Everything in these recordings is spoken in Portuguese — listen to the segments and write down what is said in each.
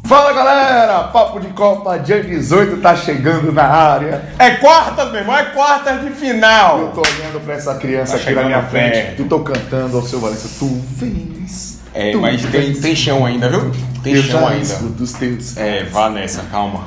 Fala galera, Papo de Copa, dia 18 tá chegando na área. É quartas, meu irmão, é quartas de final. Eu tô olhando pra essa criança aqui na minha frente e tô cantando ao seu Valença. Tu vens. Tu Mas tem chão ainda, viu? Tem eu chão já ainda. escuto os teus. Vá nessa,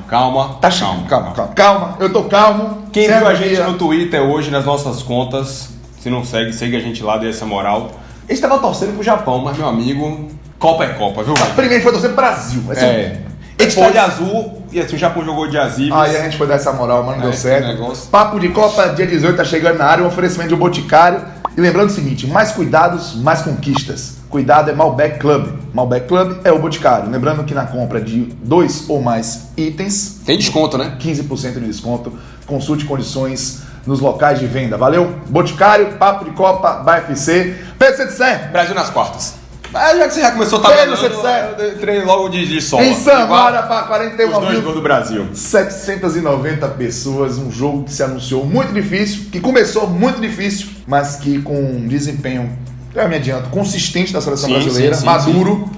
calma. Tá chegando, calma. Eu tô calmo. Quem Sem viu a agonia. gente no Twitter hoje, nas nossas contas, se não segue a gente lá, dê essa moral. A gente tava torcendo pro Japão, mas meu amigo, Copa é Copa, viu? Primeiro foi torcer pro Brasil. A gente foi de azul, e assim, o Japão jogou de azul. Aí a gente foi dar essa moral, mas não deu Esse certo. negócio. Papo de Copa, dia 18, tá chegando na área, um oferecimento de um Boticário. E lembrando o seguinte, mais cuidados, mais conquistas. Cuidado é Malbec Club. Malbec Club é o Boticário. Lembrando que na compra de 2 ou mais itens, Tem desconto, né? 15% de desconto. Consulte condições nos locais de venda. Valeu? Boticário, Papo de Copa, BFC. Pedro Setser. Brasil nas quartas. Já que você já começou a Pedro tabelando, Setser. eu entrei logo de sola. Em Samara, para 41 Os dois mil. gols do Brasil. 790 pessoas, um jogo que se anunciou muito difícil, que começou muito difícil, mas que com um desempenho, eu me adianto, consistente da seleção brasileira, maduro,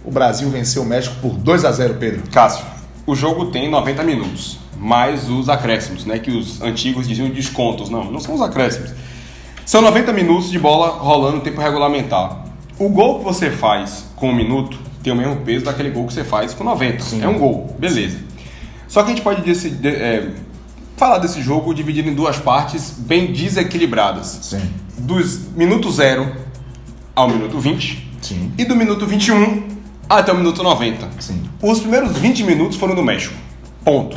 o Brasil venceu o México por 2-0, Pedro. Cássio, o jogo tem 90 minutos, mais os acréscimos, né? Que os antigos diziam descontos. Não são os acréscimos. São 90 minutos de bola rolando em tempo regulamentar. O gol que você faz com 1 minuto tem o mesmo peso daquele gol que você faz com 90. Sim. É um gol, beleza. Só que a gente pode falar desse jogo dividido em duas partes bem desequilibradas. Sim. Dos minuto 0 ao minuto 20. Sim. E do minuto 21 até o minuto 90. Sim. Os primeiros 20 minutos foram do México. Ponto.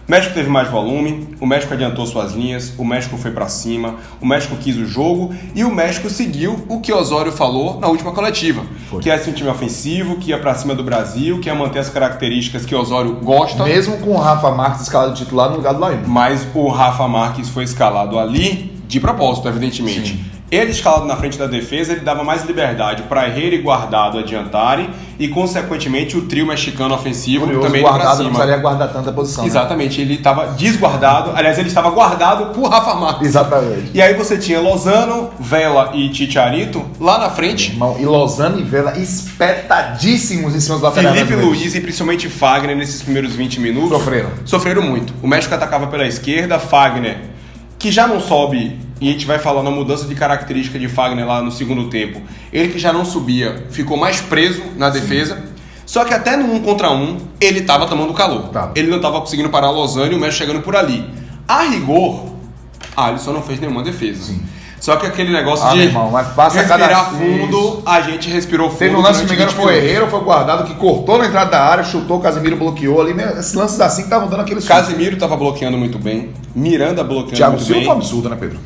O México teve mais volume, o México adiantou suas linhas, o México foi pra cima, o México quis o jogo e o México seguiu o que Osório falou na última coletiva. Foi. Que ia ser um time ofensivo, que ia pra cima do Brasil, que ia manter as características que Osório gosta. Mesmo com o Rafa Marques escalado titular no lugar do Laim. Mas o Rafa Marques foi escalado ali de propósito, evidentemente. Sim. Ele escalado na frente da defesa, ele dava mais liberdade para Herrera e Guardado adiantarem e, consequentemente, o trio mexicano ofensivo Curioso, também para Guardado não cima. precisaria guardar tanta posição. Né? Exatamente, ele estava desguardado, aliás, ele estava guardado por Rafa Marques. Exatamente. E aí você tinha Lozano, Vela e Chicharito lá na frente, Irmão, e Lozano e Vela espetadíssimos em cima dos laterais. Felipe brasileiros. Luiz e principalmente Fagner nesses primeiros 20 minutos Sofreram. muito. O México atacava pela esquerda, Fagner, que já não sobe, e a gente vai falar na mudança de característica de Fagner lá no segundo tempo, ele que já não subia, ficou mais preso na defesa, só que até no 1 contra 1 ele estava tomando calor. Tá. Ele não estava conseguindo parar o Lozano e o México chegando por ali. A rigor, Alisson não fez nenhuma defesa. Sim. Só que aquele negócio Meu de irmão, mas passa respirar cada fundo, a gente respirou fundo. Teve um lance, se não me durante engano, 20 foi minutos. Herrera ou foi Guardado que cortou na entrada da área, chutou, o Casemiro bloqueou ali. Né? Esses lances assim que estavam dando aquele susto. Casemiro estava bloqueando muito bem, Miranda bloqueando Thiago muito Silva bem. foi um absurdo, né, Pedro?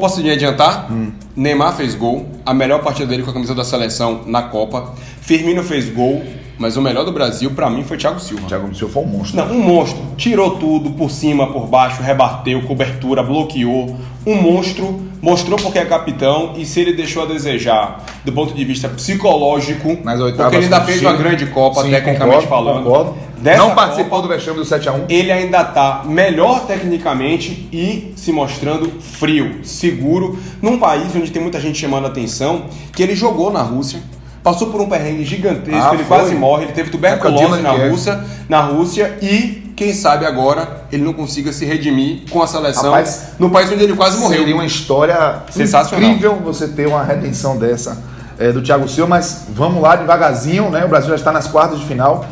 Posso adiantar? Neymar fez gol, a melhor partida dele com a camisa da seleção na Copa. Firmino fez gol, mas o melhor do Brasil pra mim foi Thiago Silva. Thiago Silva foi um monstro. Não, um monstro. Tirou tudo, por cima, por baixo, rebateu, cobertura, bloqueou. Um monstro, mostrou porque é capitão e se ele deixou a desejar do ponto de vista psicológico, Nas oitavas porque ele ainda com o fez Chile. uma grande Copa, Sim, tecnicamente falando. Concordo. Dessa Não participou Copa, do vexame do 7-1. ele ainda está melhor tecnicamente e se mostrando frio, seguro, num país onde tem muita gente chamando a atenção, que ele jogou na Rússia, passou por um perrengue gigantesco, ele foi. quase morre, ele teve tuberculose na Rússia e, quem sabe agora, ele não consiga se redimir com a seleção no país onde ele quase morreu. Seria uma história Sensacional. incrível você ter uma redenção dessa do Thiago Silva, mas vamos lá devagarzinho, né? O Brasil já está nas quartas de final.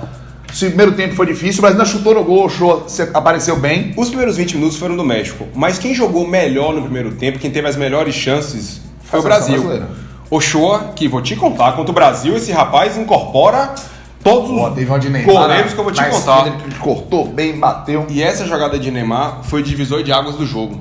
O primeiro tempo foi difícil, o Brasil ainda chutou no gol, o Show apareceu bem. Os primeiros 20 minutos foram do México, mas quem jogou melhor no primeiro tempo, quem teve as melhores chances, foi o Brasil. Ochoa, que vou te contar, contra o Brasil, esse rapaz incorpora todos os Teve uma de Neymar, goleiros que eu vou te contar. Ele cortou bem, bateu. E essa jogada de Neymar foi o divisor de águas do jogo.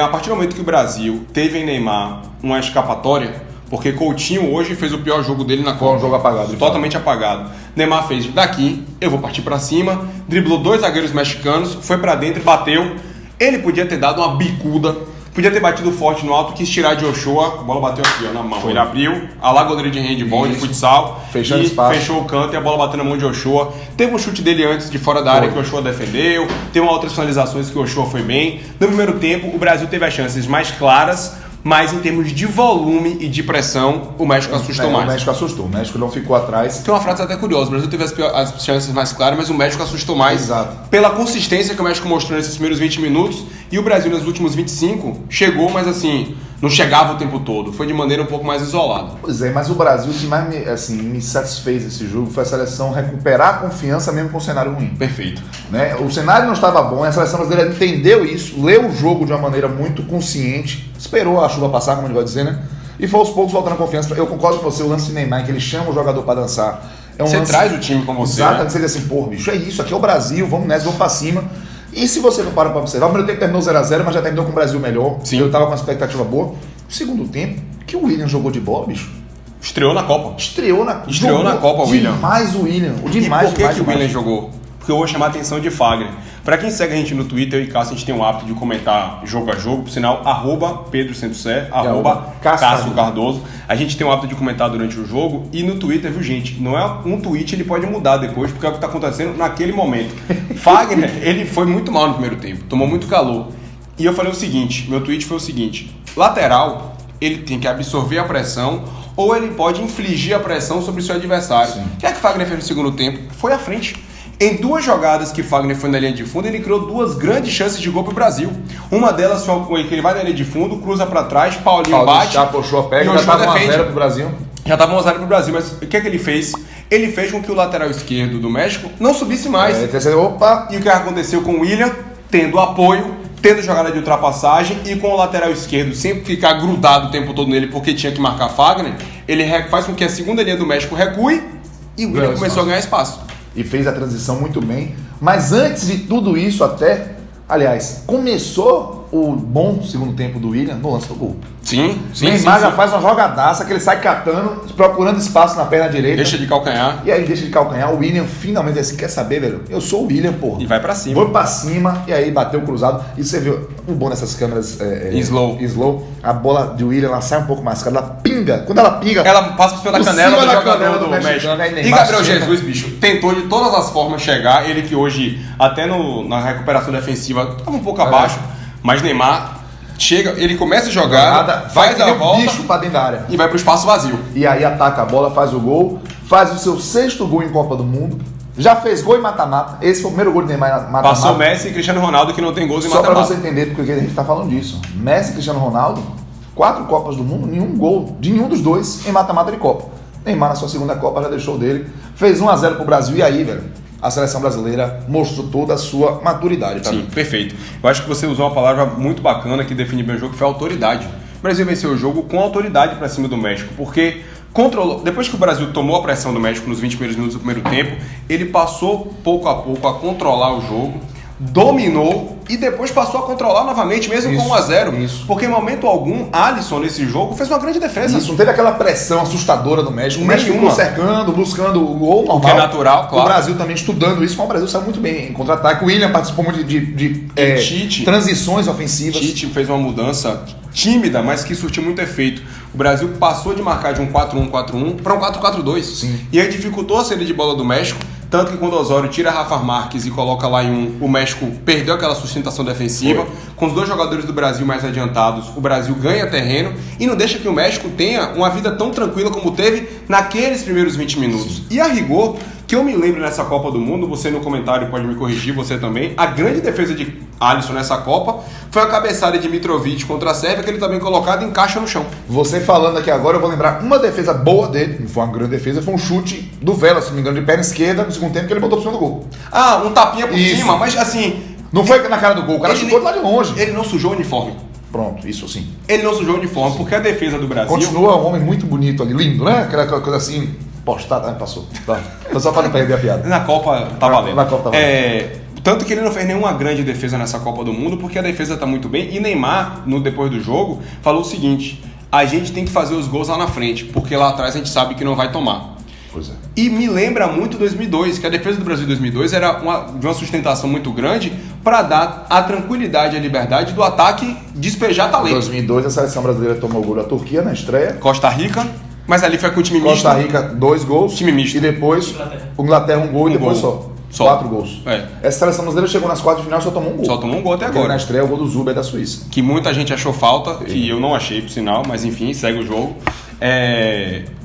A partir do momento que o Brasil teve em Neymar uma escapatória, porque Coutinho hoje fez o pior jogo dele na Copa. Foi um jogo apagado. Totalmente apagado. Neymar fez daqui, eu vou partir pra cima, driblou 2 zagueiros mexicanos, foi pra dentro e bateu. Ele podia ter dado uma bicuda, podia ter batido forte no alto, quis tirar de Ochoa, a bola bateu aqui ó, na mão. Ele abriu, a lá goleiro de handball, de futsal, fechando e espaço. fechou o canto e a bola bateu na mão de Ochoa. Teve um chute dele antes de fora da área que o Ochoa defendeu, teve outras finalizações que o Ochoa foi bem. No primeiro tempo, o Brasil teve as chances mais claras, mas em termos de volume e de pressão, o México assustou mais. O México assustou, o México não ficou atrás. Tem uma frase até curiosa, o Brasil teve as chances mais claras, mas o México assustou mais. Exato. Pela consistência que o México mostrou nesses primeiros 20 minutos, e o Brasil nos últimos 25 chegou, mas assim, não chegava o tempo todo, foi de maneira um pouco mais isolada. Pois é, mas o Brasil, o que mais me satisfez esse jogo foi a seleção recuperar a confiança mesmo com o cenário ruim. Perfeito. Né? O cenário não estava bom, a seleção brasileira entendeu isso, leu o jogo de uma maneira muito consciente, esperou a chuva passar, como a gente vai dizer, né? E foi aos poucos voltando a confiança. Eu concordo com você, o lance de Neymar, que ele chama o jogador para dançar. Você traz o time com você. Exato, né? Você diz assim, pô, bicho, é isso, aqui é o Brasil, vamos nessa, vamos pra cima. E se você não para observar, o primeiro tempo terminou 0x0, mas já terminou com o Brasil melhor. Sim. Eu tava com uma expectativa boa. O segundo tempo, que o William jogou de bola, bicho. Estreou na Copa. Estreou na Copa, o William. Demais o William. E por que o William jogou? Porque eu vou chamar a atenção de Fagner. Pra quem segue a gente no Twitter, eu e Cássio, a gente tem um hábito de comentar jogo a jogo, por sinal, @PedroSantosé, @Cássio Cardoso. A gente tem um hábito de comentar durante o jogo e no Twitter, viu, gente? Não é um tweet, ele pode mudar depois, porque é o que tá acontecendo naquele momento. Fagner, ele foi muito mal no primeiro tempo, tomou muito calor. E eu falei o seguinte, meu tweet foi o seguinte: lateral, ele tem que absorver a pressão ou ele pode infligir a pressão sobre o seu adversário. O que é que Fagner fez no segundo tempo? Foi à frente. Em duas jogadas que Fagner foi na linha de fundo, ele criou duas grandes chances de gol para o Brasil. Uma delas foi que ele vai na linha de fundo, cruza para trás, Paulinho bate. Já puxou a pega, e já estava 1x0 pro Brasil. Já estava 1x0 pro Brasil, mas o que é que ele fez? Ele fez com que o lateral esquerdo do México não subisse mais. Opa! E o que aconteceu com o William? Tendo apoio, tendo jogada de ultrapassagem e com o lateral esquerdo sempre ficar grudado o tempo todo nele porque tinha que marcar Fagner, ele faz com que a segunda linha do México recue e o William começou a ganhar espaço. E fez a transição muito bem. Mas antes de tudo isso aliás, começou o bom segundo tempo do William no lance do gol. Sim. Neymar já faz uma jogadaça que ele sai catando, procurando espaço na perna direita. Deixa de calcanhar. E aí deixa de calcanhar. O William finalmente assim, quer saber, velho? Eu sou o William, porra. E vai pra cima. Vou pra cima e aí bateu o cruzado. E você viu o bom dessas câmeras slow. A bola de William, ela sai um pouco mais cara, ela pinga. Quando ela pinga, ela passa por cima da canela do jogador do México. E Gabriel Jesus, bicho, tentou de todas as formas chegar. Ele que hoje, até na recuperação defensiva, estava um pouco abaixo. Mas Neymar chega, ele começa a jogar, faz a volta bicho pra dentro da área e vai pro espaço vazio. E aí ataca a bola, faz o gol, faz o seu 6º gol em Copa do Mundo. Já fez gol em mata-mata. Esse foi o primeiro gol de Neymar em mata-mata. Passou Messi e Cristiano Ronaldo, que não tem gols em mata-mata. Só pra você entender porque a gente tá falando disso. Messi e Cristiano Ronaldo, 4 Copas do Mundo, nenhum gol de nenhum dos dois em mata-mata de Copa. Neymar na sua segunda Copa já deixou dele, fez 1x0 pro Brasil e aí, velho, a seleção brasileira mostrou toda a sua maturidade. Tá? Sim, perfeito. Eu acho que você usou uma palavra muito bacana que define bem o jogo, que foi autoridade. O Brasil venceu o jogo com autoridade para cima do México, porque depois que o Brasil tomou a pressão do México nos 20 primeiros minutos do primeiro tempo, ele passou pouco a pouco a controlar o jogo, dominou e depois passou a controlar novamente, mesmo com 1x0. Porque em momento algum, Alisson nesse jogo fez uma grande defesa. Isso, não teve aquela pressão assustadora do México. O México ficou cercando, buscando o gol normal. O que é natural, claro. O Brasil também estudando isso, mas o Brasil saiu muito bem em contra-ataque. O William participou muito de transições ofensivas. Tite fez uma mudança tímida, mas que surtiu muito efeito. O Brasil passou de marcar de um 4-1-4-1 para um 4-4-2. E aí dificultou a saída de bola do México. Tanto que quando o Osório tira Rafa Marques e coloca lá em o México perdeu aquela sustentação defensiva. Com os dois jogadores do Brasil mais adiantados, o Brasil ganha terreno e não deixa que o México tenha uma vida tão tranquila como teve naqueles primeiros 20 minutos. E a rigor, que eu me lembro nessa Copa do Mundo, você no comentário pode me corrigir, você também, a grande defesa de Alisson nessa Copa foi a cabeçada de Mitrovic contra a Sérvia, que ele também colocado encaixa no chão. Você falando aqui agora, eu vou lembrar uma defesa boa dele, não foi uma grande defesa, foi um chute do Vela, se não me engano, de perna esquerda no segundo tempo, que ele botou por cima do gol. Ah, um tapinha por cima, mas assim... Não foi na cara do gol, o cara chutou de lá de longe. Ele não sujou o uniforme. Pronto, isso sim. Ele não sujou o uniforme, porque a defesa do Brasil... Continua um homem muito bonito ali, lindo, né? Aquela coisa assim, postada, passou. Tá. Só para não perder a piada. Na Copa tá valendo. Na Copa tá valendo. Tanto que ele não fez nenhuma grande defesa nessa Copa do Mundo, porque a defesa tá muito bem. E Neymar, depois do jogo, falou o seguinte: a gente tem que fazer os gols lá na frente, porque lá atrás a gente sabe que não vai tomar. Pois é. E me lembra muito 2002, que a defesa do Brasil em 2002 era de uma sustentação muito grande para dar a tranquilidade e a liberdade do ataque despejar talento. Em 2002 a seleção brasileira tomou o gol da Turquia na estreia. Costa Rica, mas ali foi com o time misto. Costa Rica, 2 gols. Time misto. E depois Inglaterra 1 gol e depois só. Só. 4 gols. É. Essa seleção brasileira chegou nas quartas de final e só tomou um gol. Só tomou um gol até Porque agora. Na estreia, o gol do Zuber da Suíça. Que muita gente achou falta, que eu não achei, por sinal, mas enfim, segue o jogo.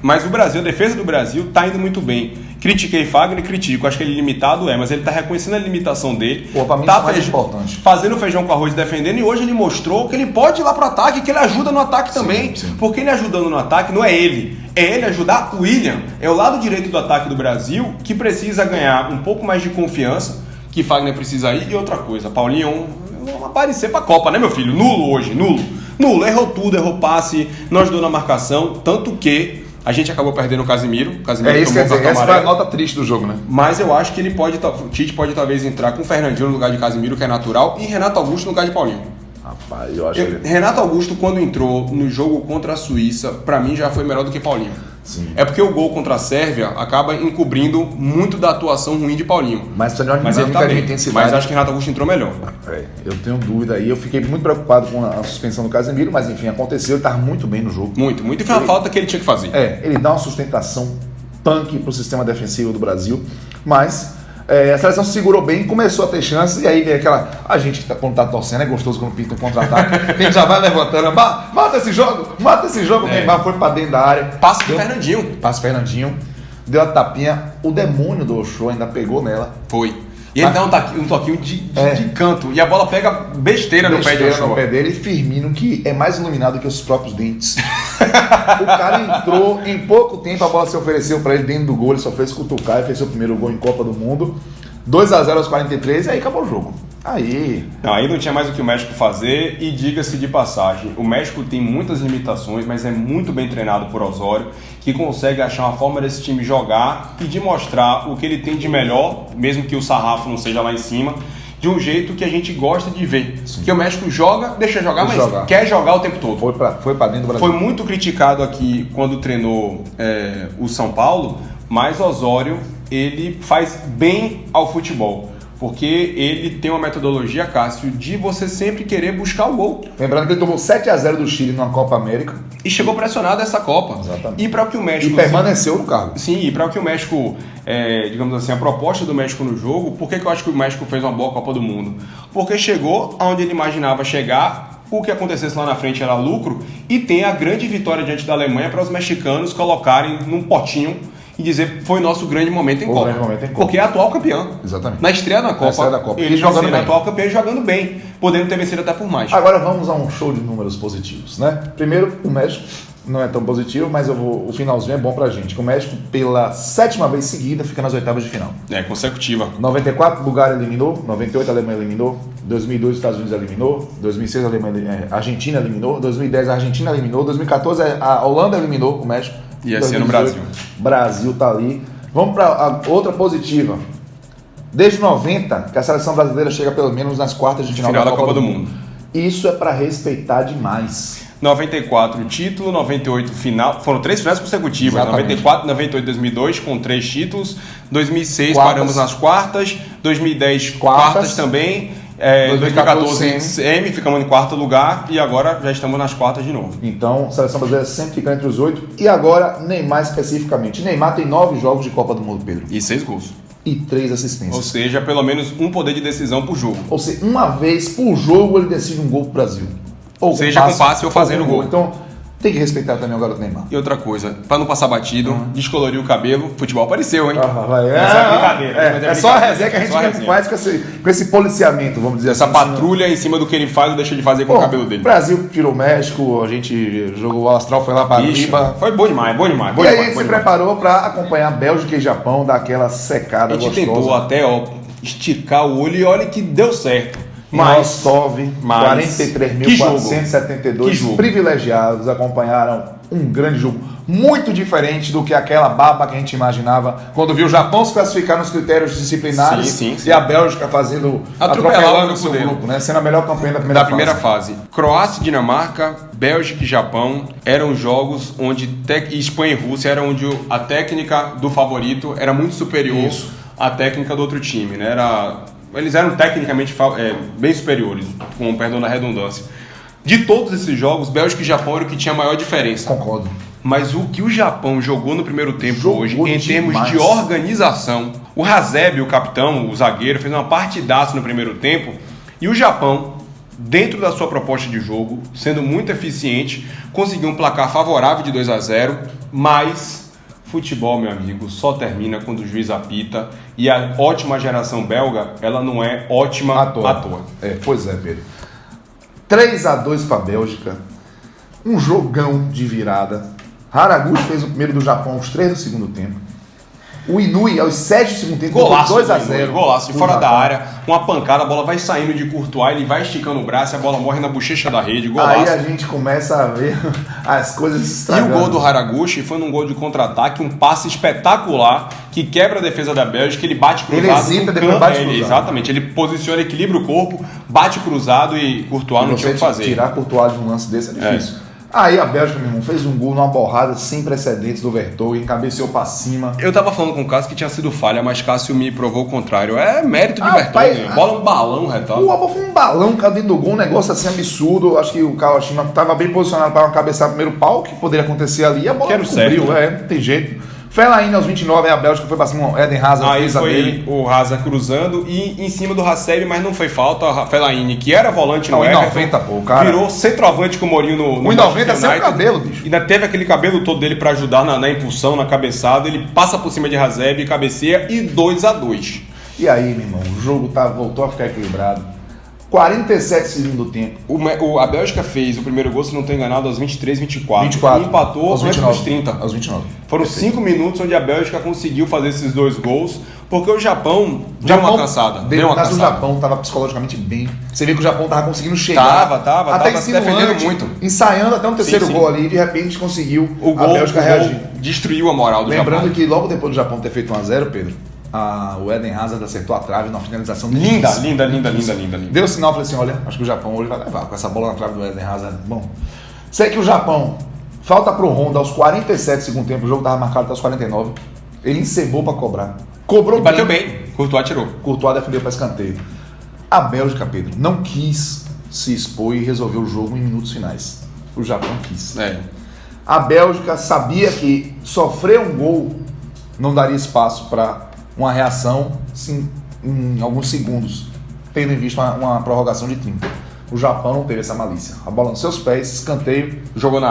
Mas o Brasil, a defesa do Brasil, tá indo muito bem. Critiquei Fagner, critico. Acho que ele limitado mas ele tá reconhecendo a limitação dele. Pô, pra mim tá isso é mais importante. Fazendo feijão com arroz defendendo, e hoje ele mostrou que ele pode ir lá pro ataque, que ele ajuda no ataque também. Sim. Porque ele ajudando no ataque não é ele. É ele ajudar o William. É o lado direito do ataque do Brasil que precisa ganhar um pouco mais de confiança, que Fagner precisa ir. E outra coisa, Paulinho, vamos aparecer pra Copa, né, meu filho? Nulo hoje, nulo. Nulo, errou tudo, errou passe, não ajudou na marcação, tanto que a gente acabou perdendo o Casimiro. É isso, quer dizer, essa foi a nota triste do jogo, né? Mas eu acho que o Tite pode talvez entrar com o Fernandinho no lugar de Casimiro, que é natural, e Renato Augusto no lugar de Paulinho. Rapaz, eu acho que... Renato Augusto, quando entrou no jogo contra a Suíça, pra mim já foi melhor do que Paulinho. Sim. É porque o gol contra a Sérvia acaba encobrindo muito da atuação ruim de Paulinho. Mas precisa de uma ele dinâmica de intensidade. Mas acho que Renato Augusto entrou melhor. Eu tenho dúvida aí. Eu fiquei muito preocupado com a suspensão do Casemiro, mas enfim, aconteceu. Ele estava muito bem no jogo. Muito. E foi uma falta que ele tinha que fazer. Ele dá uma sustentação tanque para o sistema defensivo do Brasil, mas a seleção se segurou bem, começou a ter chances, e aí vem aquela... A gente que quando tá torcendo, é gostoso quando pinta um contra-ataque. A gente já vai levantando, mata esse jogo. O Neymar foi para dentro da área. Passe pro Fernandinho. Deu a tapinha, o demônio do Ochoa ainda pegou nela. Foi. E ele dá um toquinho de canto. E a bola pega besteira no pé de Ochoa. No pé dele, e Firmino, que é mais iluminado que os próprios dentes. O cara entrou, em pouco tempo a bola se ofereceu para ele dentro do gol, ele só fez cutucar e fez seu primeiro gol em Copa do Mundo. 2-0 aos 43 e aí acabou o jogo. Aí não tinha mais o que o México fazer, e diga-se de passagem, o México tem muitas limitações, mas é muito bem treinado por Osório, que consegue achar uma forma desse time jogar e de mostrar o que ele tem de melhor, mesmo que o sarrafo não seja lá em cima, de um jeito que a gente gosta de ver. Sim. Que o México joga, deixa jogar, mas quer jogar o tempo todo. Foi pra dentro do Brasil. Foi muito criticado aqui quando treinou o São Paulo, mas Osório, ele faz bem ao futebol. Porque ele tem uma metodologia, Cássio, de você sempre querer buscar o gol. Lembrando que ele tomou 7-0 do Chile numa Copa América. E chegou pressionado essa Copa. Exatamente. E para o que o México... E permaneceu no cargo. Sim, e para o que o México, digamos assim, a proposta do México no jogo, por que eu acho que o México fez uma boa Copa do Mundo? Porque chegou aonde ele imaginava chegar, o que acontecesse lá na frente era lucro, e tem a grande vitória diante da Alemanha para os mexicanos colocarem num potinho e dizer foi o nosso grande momento em Copa. Porque é atual campeão. Exatamente. Na estreia da Copa. Ele jogando bem. Atual campeão e jogando bem. Podendo ter vencido até por mais. Agora vamos a um show de números positivos, né? Primeiro, o México não é tão positivo, mas o finalzinho é bom pra gente. O México, pela 7ª vez seguida, fica nas oitavas de final. Consecutiva. 94, Bulgária eliminou. 98, a Alemanha eliminou. 2002, os Estados Unidos eliminou. 2006, a Argentina eliminou. 2010, a Argentina eliminou. 2014, a Holanda eliminou o México. E esse ano o Brasil. Brasil tá ali. Vamos para outra positiva. Desde 90, que a seleção brasileira chega pelo menos nas quartas de final da Copa do Mundo. Isso é para respeitar demais. 94 título, 98 final, foram 3 finais consecutivas. Exatamente. 94, 98, 2002 com 3 títulos. 2006 quartas. Paramos nas quartas. 2010 quartas também. 2014 semi, ficamos em quarto lugar e agora já estamos nas quartas de novo. Então, a seleção brasileira sempre fica entre os 8. E agora, Neymar especificamente. Neymar tem 9 jogos de Copa do Mundo, Pedro. E 6 gols. E 3 assistências. Ou seja, pelo menos um poder de decisão por jogo. Ou seja, uma vez por jogo ele decide um gol pro Brasil. Ou seja, com passe ou fazendo gol. Então, tem que respeitar também o garoto Neymar. E outra coisa, pra não passar batido, descolorir o cabelo, futebol apareceu, hein? Essa é brincadeira. É só a resenha que a gente faz com esse policiamento, vamos dizer assim. Essa patrulha né? em cima do que ele faz ou deixa de fazer com o cabelo dele. O Brasil tirou o México, a gente jogou o Astral, foi lá pra riba. Foi bom demais. E aí a gente se preparou pra acompanhar Bélgica e Japão, daquela secada gostosa. A gente tentou até esticar o olho e olha que deu certo. Mas 43.472 privilegiados acompanharam um grande jogo, muito diferente do que aquela baba que a gente imaginava quando viu o Japão se classificar nos critérios disciplinares. Sim. E a Bélgica atropelando o seu grupo, né? Sendo a melhor campanha da primeira fase. Croácia, Dinamarca, Bélgica e Japão eram jogos onde Espanha e Rússia eram onde a técnica do favorito era muito superior à técnica do outro time, né? Eles eram tecnicamente bem superiores, com perdão da redundância. De todos esses jogos, Bélgica e Japão era o que tinha a maior diferença. Concordo. Mas o que o Japão jogou no primeiro tempo Jogou hoje, em termos demais. de organização, o Hasebe, o capitão, o zagueiro, fez uma partidaça no primeiro tempo, e o Japão, dentro da sua proposta de jogo, sendo muito eficiente, conseguiu um placar favorável de 2-0, mas futebol, meu amigo, só termina quando o juiz apita, e a ótima geração belga, ela não é ótima à toa. Pois é, Pedro. 3-2 para a Bélgica, um jogão de virada. Haraguchi fez o primeiro do Japão aos 3 do segundo tempo. O Inui, aos 7 do segundo tempo, Golaço, 2-0. Golaço, de fora Japão. da área, uma pancada, a bola vai saindo de Courtois, ele vai esticando o braço, a bola morre na bochecha da rede, golaço. Aí a gente começa a ver as coisas E estragando. o gol do Haraguchi foi num gol de contra-ataque, um passe espetacular que quebra a defesa da Bélgica, ele bate cruzado. Ele hesita, depois bate cruzado. Exatamente, ele posiciona, equilibra o corpo, bate cruzado e Courtois não tinha o que fazer. Tirar Courtois de um lance desse é difícil. Aí a Bélgica, meu irmão, fez um gol numa borrada sem precedentes do Vertonghen, cabeceou pra cima. Eu tava falando com o Cássio que tinha sido falha, mas Cássio me provou o contrário. É mérito de Rapaz, Vertonghen. Bola um balão, retal. O Alba foi um balão, cara, dentro do gol, um negócio assim absurdo. Acho que o Kawashima tava bem posicionado para cabeçar primeiro pau, que poderia acontecer ali. E a bola Quero cobriu, certo. não tem jeito. Fellaini aos 29, aí a Bélgica foi pra cima, o Eden Hazard Aí fez a foi dele. o Hazard cruzando e em cima do Hasebe, mas não foi falta. A Fellaini, que era volante no Não, em Everton, 90, pô, cara. virou centroavante com o Mourinho no O em 90 é Manchester sem o United. cabelo, bicho. Ainda teve aquele cabelo todo dele pra ajudar na impulsão, na cabeçada. Ele passa por cima de Hasebe, cabeceia e 2-2. E aí, meu irmão, o jogo voltou a ficar equilibrado. 47 segundo tempo. A Bélgica fez o primeiro gol, se não estou enganado, aos 23, 24. 24. E empatou aos antes 29. dos 30. Aos 29. Foram 5 minutos onde a Bélgica conseguiu fazer esses 2 gols, porque o Japão deu uma cansada. Mas o Japão estava psicologicamente bem. Você vê que o Japão estava conseguindo chegar. Tava se defendendo muito. Ensaiando até um terceiro Sim. gol ali e de repente conseguiu A Bélgica reagir. gol destruiu a moral do Japão. Lembrando que logo depois do Japão ter feito 1-0, Pedro, o Eden Hazard acertou a trave na finalização. Linda. Deu o sinal, falei assim, olha, acho que o Japão hoje vai levar com essa bola na trave do Eden Hazard. Bom, sei que o Japão, falta pro Honda aos 47 segundo tempo, o jogo estava marcado até os 49, ele encebou para cobrar. Cobrou E bateu bem. Courtois tirou. Courtois defendeu para escanteio. A Bélgica, Pedro, não quis se expor e resolver o jogo em minutos finais. O Japão quis. A Bélgica sabia que sofrer um gol não daria espaço para uma reação sim, em alguns segundos, tendo em vista uma prorrogação de 30. O Japão não teve essa malícia. A bola nos seus pés, escanteio. Jogou na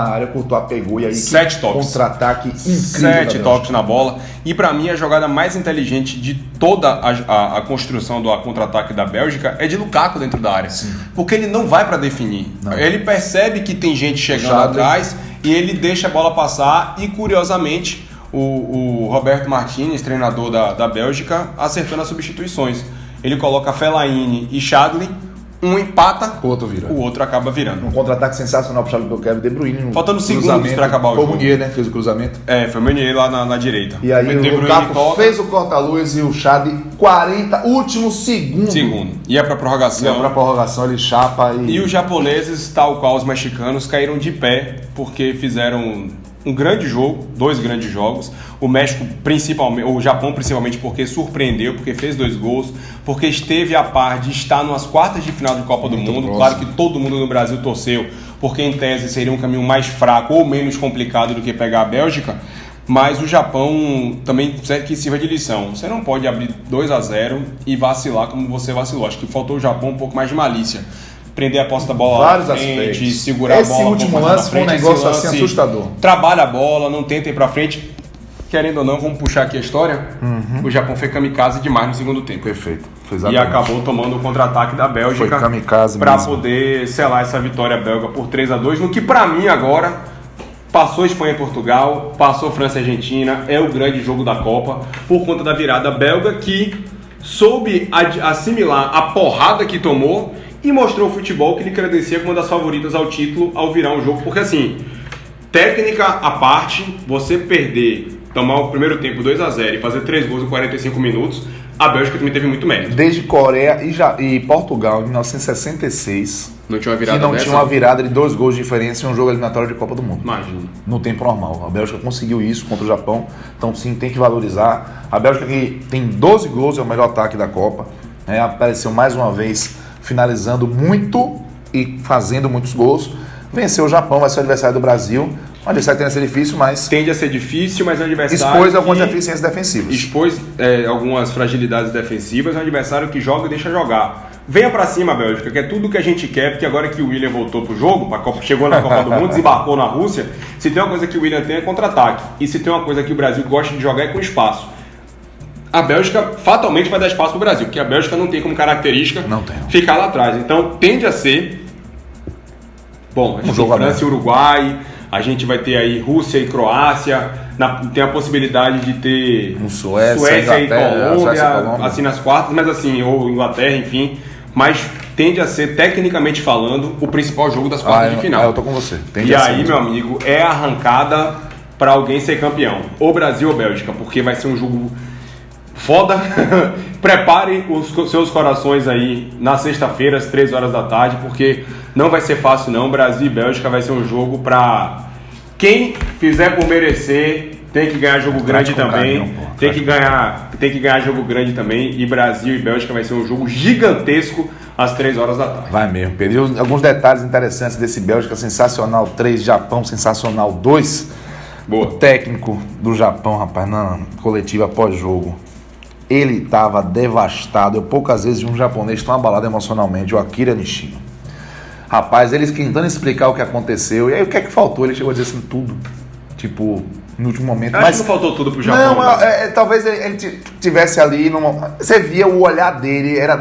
área. Courtois pegou e aí 7 toques. Contra-ataque incrível. 7 toques na bola. E pra mim a jogada mais inteligente de toda a construção do contra-ataque da Bélgica é de Lukaku dentro da área. Sim. Porque ele não vai pra definir. Não. Ele percebe que tem gente chegando Chadley. atrás e ele deixa a bola passar e curiosamente o Roberto Martinez, treinador da Bélgica, acertando as substituições. Ele coloca Fellaini e Chadley, um empata, O outro vira. o outro acaba virando. Um contra-ataque sensacional pro Charles Leclerc, De Bruyne. Faltando segundos pra acabar o Foi jogo. O Munier, né? Fez o cruzamento. Foi o Meunier lá na direita. E aí De o Bruyne Lukaku toca. fez o corta-luz e o Chadley, último segundo. Ia pra E prorrogação. pra prorrogação ele chapa E os japoneses, tal qual os mexicanos, caíram de pé porque fizeram um grande jogo, 2 grandes jogos. O México principalmente, o Japão principalmente porque surpreendeu, porque fez 2 gols, porque esteve a par de estar nas quartas de final de Copa do Mundo. próximo. Claro que todo mundo no Brasil torceu, porque em tese seria um caminho mais fraco ou menos complicado do que pegar a Bélgica. Mas o Japão também que sirva de lição. Você não pode abrir 2-0 e vacilar como você vacilou. Acho que faltou o Japão um pouco mais de malícia. Prender a posse da bola Vários na frente, aspectos. segurar Esse a bola. último um pouco mais lance na foi um frente, negócio esse assim lance, assustador. Trabalha a bola, não tentem pra frente. Querendo ou não, vamos puxar aqui a história. O Japão foi kamikaze demais no segundo tempo. Perfeito. Foi E exatamente. acabou tomando o contra-ataque da Bélgica Foi kamikaze pra mesmo. poder selar essa vitória belga por 3-2, no que pra mim agora passou Espanha e Portugal, passou França e Argentina, é o grande jogo da Copa, por conta da virada belga que soube assimilar a porrada que tomou e mostrou o futebol que lhe credencia como uma das favoritas ao título ao virar um jogo, porque assim, técnica à parte, você perder, tomar o primeiro tempo 2-0 e fazer 3 gols em 45 minutos, a Bélgica também teve muito mérito. Desde Coreia e Portugal, em 1966, Não tinha uma que virada não dessa? tinha uma virada de 2 gols de diferença em um jogo eliminatório de Copa do Mundo. Imagina. No tempo normal. A Bélgica conseguiu isso contra o Japão, então sim, tem que valorizar. A Bélgica que tem 12 gols, é o melhor ataque da Copa, apareceu mais uma vez finalizando muito e fazendo muitos gols. Venceu o Japão, vai ser o adversário do Brasil. O adversário tende a ser difícil, mas... Tende a ser difícil, mas é um adversário expôs algumas deficiências defensivas. Expôs algumas fragilidades defensivas, é um adversário que joga e deixa jogar. Venha pra cima, Bélgica, que é tudo que a gente quer, porque agora que o William voltou pro jogo, chegou na Copa do Mundo, desembarcou na Rússia, se tem uma coisa que o William tem é contra-ataque. E se tem uma coisa que o Brasil gosta de jogar é com espaço. A Bélgica fatalmente vai dar espaço pro Brasil, porque a Bélgica não tem como característica ficar lá atrás. Então tende a ser... Bom, a gente tem França e Uruguai, a gente vai ter aí Rússia e Croácia, tem a possibilidade de ter Suécia e Colômbia, assim nas quartas, mas assim, ou Inglaterra, enfim. Mas tende a ser, tecnicamente falando, o principal jogo das quartas de final. Eu tô com você. E aí, meu amigo, é a arrancada para alguém ser campeão. Ou Brasil ou Bélgica, porque vai ser um jogo foda. Preparem os seus corações aí na sexta-feira, às 3 horas da tarde, porque não vai ser fácil não. Brasil e Bélgica vai ser um jogo para quem fizer por merecer. Tem que ganhar jogo grande também. Tem que ganhar jogo grande também. E Brasil e Bélgica vai ser um jogo gigantesco às 3 horas da tarde. Vai mesmo. Perdi alguns detalhes interessantes desse Bélgica sensacional 3, Japão sensacional 2. Boa. O técnico do Japão, rapaz, na coletiva pós-jogo, ele estava devastado. Eu poucas vezes vi um japonês tão abalado emocionalmente, o Akira Nishino. Rapaz, eles tentando explicar o que aconteceu. E aí o que é que faltou? Ele chegou a dizer assim, tudo. Tipo, no último momento. Acho que não faltou tudo pro Japão. Não, talvez ele tivesse ali. Você via o olhar dele, ele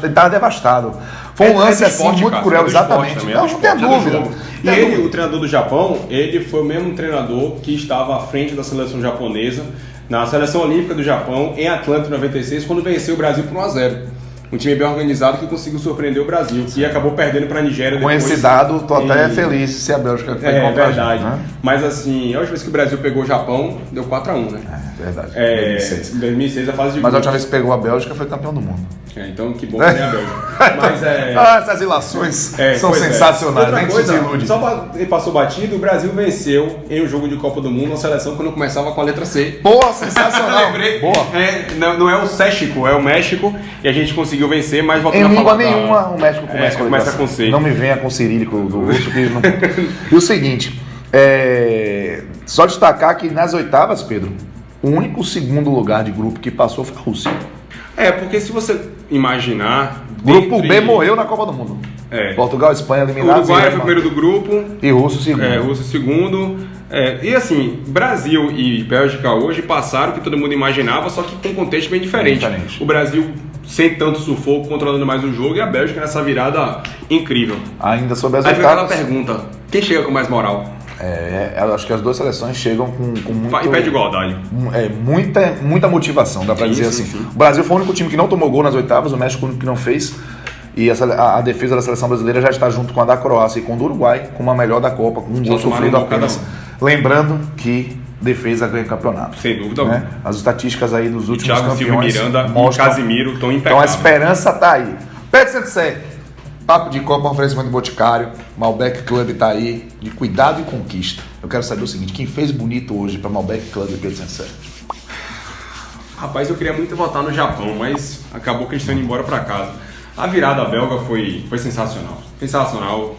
estava devastado. Foi um lance assim muito cruel, exatamente. Não tem dúvida. E ele, o treinador do Japão, ele foi o mesmo treinador que estava à frente da seleção japonesa na seleção olímpica do Japão em Atlanta em 96, quando venceu o Brasil por 1-0. Um time bem organizado que conseguiu surpreender o Brasil. Sim. E acabou perdendo para a Nigéria depois. Com esse dado, tô até feliz de ser a Bélgica que foi contra a gente, né? Mas assim, a última vez que o Brasil pegou o Japão, deu 4-1, né? Verdade. 2006 a fase de Mas a última vez que pegou a Bélgica foi campeão do mundo. Então que bom que tem a Bélgica. Mas essas ilações são sensacionais. Outra coisa, só ele passou batido, o Brasil venceu em um jogo de Copa do Mundo uma seleção que não começava com a letra C. Boa, sensacional. Lembrei. Boa. Não é o México, é o México. E a gente conseguiu vencer, mas voltando a falar. Em língua nenhuma, o México começa com C. Não me venha com o cirílico do russo. Que não... E o seguinte, só destacar que nas oitavas, Pedro, o único segundo lugar de grupo que passou foi a Rússia. Porque se você imaginar... Grupo B morreu na Copa do Mundo. Portugal e Espanha eliminados. Uruguai foi o primeiro do grupo. E Rússia segundo. Rússia segundo. E assim, Brasil e Bélgica hoje passaram o que todo mundo imaginava, só que com um contexto bem diferente. O Brasil sem tanto sufoco, controlando mais o jogo, e a Bélgica nessa virada incrível. Ainda sobre as oitavas. Aí vem aquela pergunta, quem chega com mais moral? Eu acho que as duas seleções chegam com muito... Em pé de igualdade. Muita motivação, dá pra dizer assim. Sim. O Brasil foi o único time que não tomou gol nas oitavas, o México o único que não fez. E a defesa da seleção brasileira já está junto com a da Croácia e com a do Uruguai, como a melhor da Copa, com um gol sofrido apenas. Lembrando que defesa ganha campeonato. Sem dúvida alguma. As estatísticas aí dos últimos Thiago campeões Silva, Miranda mostram, e Casimiro estão impecáveis. Então a esperança tá aí. Pedro Sensei, Papo de Copa, oferecimento do Boticário, Malbec Club tá aí, de cuidado e conquista. Eu quero saber o seguinte, quem fez bonito hoje para Malbec Club e Pedro Sensei? Rapaz, eu queria muito votar no Japão, mas acabou que eles estão indo embora para casa. A virada belga foi sensacional. Sensacional.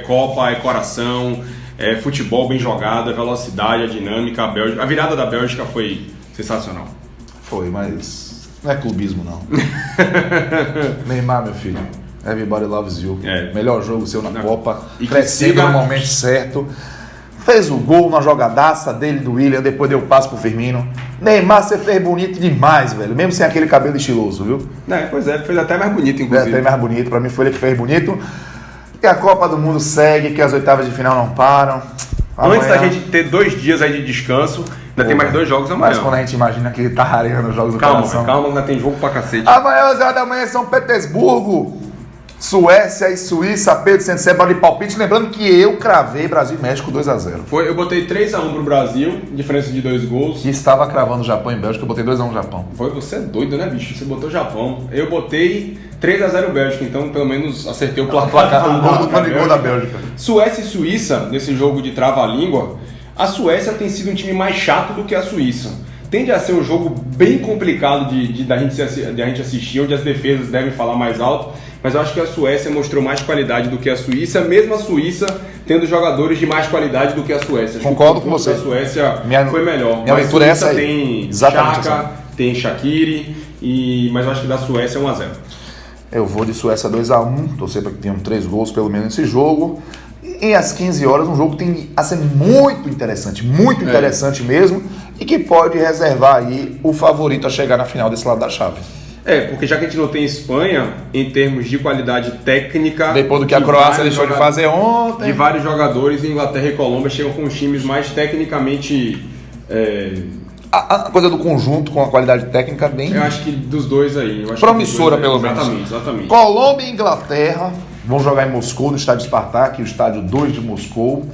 Copa, é coração, é futebol bem jogado, é velocidade, é dinâmica. A virada da Bélgica foi sensacional. Foi, mas não é clubismo, não. Neymar, meu filho. Everybody loves you. Melhor jogo seu na Copa. E crescendo no momento certo. Fez o gol na jogadaça dele, do William, depois deu passo pro Firmino. Neymar, você fez bonito demais, velho. Mesmo sem aquele cabelo estiloso, viu? Pois fez até mais bonito, inclusive. Até mais bonito. Pra mim foi ele que fez bonito. E a Copa do Mundo segue, que as oitavas de final não param. Antes da gente ter 2 dias aí de descanso, ainda tem mais 2 jogos amanhã. Mas quando a gente imagina que ele tá areando os jogos do coração. Calma, ainda tem jogo pra cacete. Amanhã, às 11 da manhã, São Petersburgo. Suécia e Suíça, Pedro Sensei, bola de palpite. Lembrando que eu cravei Brasil e México 2-0. Eu botei 3-1 pro Brasil, diferença de 2 gols. E estava cravando Japão e Bélgica, eu botei 2-1 no Japão. Você é doido, né, bicho? Você botou Japão. Eu botei 3-0 Bélgica, então pelo menos acertei o placar do gol da Bélgica. Suécia e Suíça, nesse jogo de trava-língua, a Suécia tem sido um time mais chato do que a Suíça. Tende a ser um jogo bem complicado da gente assistir, onde as defesas devem falar mais alto. Mas eu acho que a Suécia mostrou mais qualidade do que a Suíça, mesmo a Suíça tendo jogadores de mais qualidade do que a Suécia. Concordo com você. A Suécia foi melhor. Minha leitura é essa aí. Tem Exatamente Xhaka, assim. tem Shaqiri, mas eu acho que da Suécia é 1-0. Eu vou de Suécia 2-1, torcer para que tenham 3 gols pelo menos nesse jogo. E às 15 horas, um jogo que tem a ser muito interessante mesmo, e que pode reservar aí o favorito a chegar na final desse lado da chave. Porque já que a gente não tem Espanha, em termos de qualidade técnica... Depois do que a Croácia deixou de fazer ontem... De vários jogadores, Inglaterra e Colômbia chegam com os times mais tecnicamente... A coisa do conjunto com a qualidade técnica bem... Eu acho que dos dois aí. Promissora, pelo menos. Exatamente. Colômbia e Inglaterra vão jogar em Moscou, no estádio Spartak, o estádio 2 de Moscou.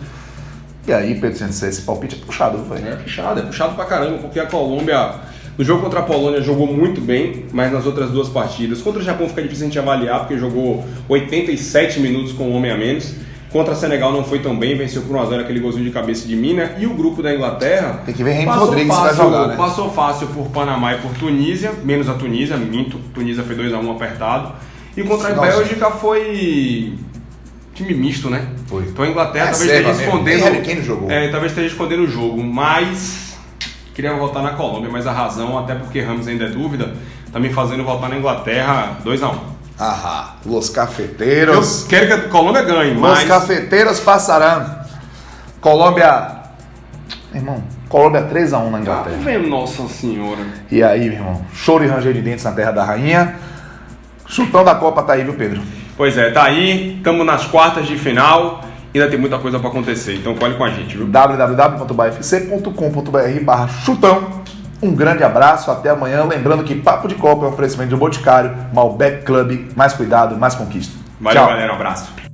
E aí, Pedro Sensei, esse palpite é puxado, velho. É puxado pra caramba, porque a Colômbia, no jogo contra a Polônia, jogou muito bem, mas nas outras duas partidas. Contra o Japão fica difícil a gente avaliar, porque jogou 87 minutos com um homem a menos. Contra a Senegal não foi tão bem, venceu por 1-0 aquele golzinho de cabeça de Mina. E o grupo da Inglaterra... Tem que ver James Rodrigues se vai jogar, né? Passou fácil por Panamá e por Tunísia, menos a Tunísia, minto. Tunísia foi 2-1 apertado. E contra a Bélgica foi... time misto, né? Foi. Então a Inglaterra talvez esteja escondendo... Harry Kane jogou. Talvez esteja escondendo o jogo, mas... Queria votar na Colômbia, mas a razão, até porque Ramos ainda é dúvida, tá me fazendo votar na Inglaterra 2-1. Los cafeteiros. Eu quero que a Colômbia ganhe, mas... Los cafeteiros passarão. Colômbia... Irmão, Colômbia 3-1 na Inglaterra. Nossa senhora. E aí, meu irmão, choro e ranger de dentes na terra da rainha. Chutão da Copa tá aí, viu, Pedro? Pois é, tá aí, estamos nas quartas de final, ainda tem muita coisa para acontecer, então colhe com a gente, viu? www.bafc.com.br/chutão. Um grande abraço, até amanhã. Lembrando que Papo de Copa é um oferecimento de Boticário, Malbec Club, mais cuidado, mais conquista. Valeu, Tchau. galera, um abraço.